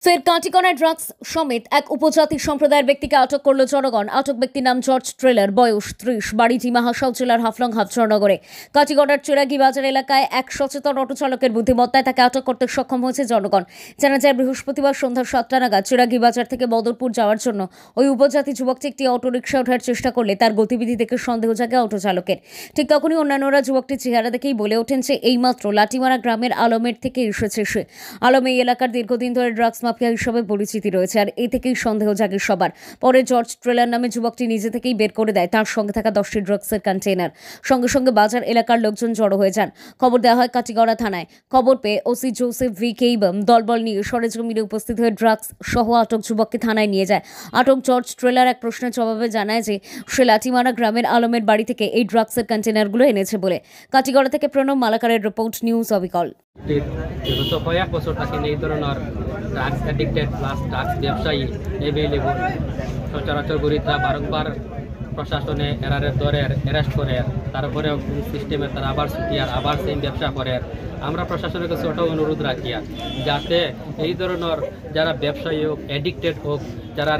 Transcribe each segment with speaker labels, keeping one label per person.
Speaker 1: ফের কাঁটিকণায় ড্রাগস সমেত এক উপজাতি সম্প্রদায়ের ব্যক্তিকে আটক করল জনগণ। আটক ব্যক্তির নাম জর্জ ট্রেলার, বয়স 30, বাড়ি ডিমাহাসাও জেলার হাফলং হাফচরনগরে। কাঁটিগড়ার চিরাগি বাজার এলাকায় এক সচেতন অটো চালকের বুদ্ধিমত্তায় তাকে আটক করতে সক্ষম হয়েছে জনগণ। জানা যায়, বৃহস্পতিবার সন্ধ্যা 7টা নাগাদ চিরাগি বাজার থেকে বদরপুর যাওয়ার জন্য ওই উপজাতি যুবকটি একটি অটোরিকশা ওঠার চেষ্টা করলে তার গতিবিধি দেখে সন্দেহ জাগে অটো চালকের। ঠিক তখনই অন্যান্যরা যুবকটির চেহারা দেখেই বলে ওঠেন যে এইমাত্র লাটিমারা গ্রামের আলমের থেকে এসেছে সে। আলম এই এলাকার দীর্ঘদিন ধরে ড্রাগস মাফিয়া হিসেবে পরিচিতি রয়েছে, আর এ থেকেই সন্দেহ জাগে সবার। পরে জর্জ ট্রেলার নামে যুবকটি নিজে থেকেই বের করে দেয় তার সঙ্গে থাকা 10টি ড্রাগসের কন্টেইনার। সঙ্গে সঙ্গে বাজার এলাকার লোকজন জড়ো হয়ে যান। খবর দেওয়া হয় কাটিগড়া থানায়। খবর পেয়ে ওসি জোসেফ ভি কেইবম দলবল নিয়ে সরেজমিনে উপস্থিত হয়ে ড্রাগস সহ আটক যুবককে থানায় নিয়ে যায়। আটক জর্জ ট্রেলার এক প্রশ্নের জবাবে জানায় যে সে লাটিমারা গ্রামের আলমের বাড়ি থেকে এই ড্রাগসের কন্টেইনারগুলো এনেছে বলে। কাটিগড়া থেকে প্রণব মালাকারের রিপোর্ট, নিউজ অবিকল।
Speaker 2: বিগত কয়েক বছর থাকি এই ধরনের ড্রাগস অ্যাডিক্টেড প্লাস ড্রাগস ব্যবসায়ী এভেলেবল সচরাচর গরিবরা বারংবার প্রশাসনে এরারের দরে অ্যারেস্ট করে, তারপরে সিস্টেমে তারা আবার ছুটিয়ার আবার সেই ব্যবসা করে। আমরা প্রশাসনের কাছে ওটাও অনুরোধ রাখি যাতে এই ধরনের যারা ব্যবসায়ী হোক, অ্যাডিক্টেড হোক, যারা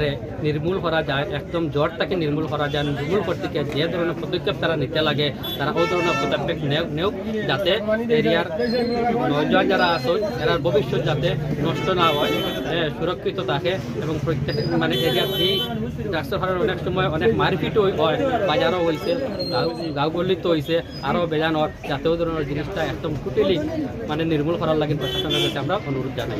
Speaker 2: নির্মূল করা যায়, একদম জ্বরটাকে নির্মূল করা যায়, নির্মূল করতে যে ধরনের পদক্ষেপ তারা নিতে লাগে তারা ওই ধরনের পদক্ষেপ নেওক, যাতে এরিয়ার নজওয়ান যারা আছে এরার ভবিষ্যৎ যাতে নষ্ট না হয়, সুরক্ষিত থাকে। এবং প্রত্যেক এরিয়ার এই ড্রাগসের ফলে অনেক সময় অনেক মারপিটও হয়, বাজারও হয়েছে, গাঁওগল্লিতে হয়েছে, আরও বেজানোর, যাতে ওই ধরনের জিনিসটা একদম টোটালি নির্মূল করার লাগে প্রশাসনের কাছে আমরা অনুরোধ জানাই।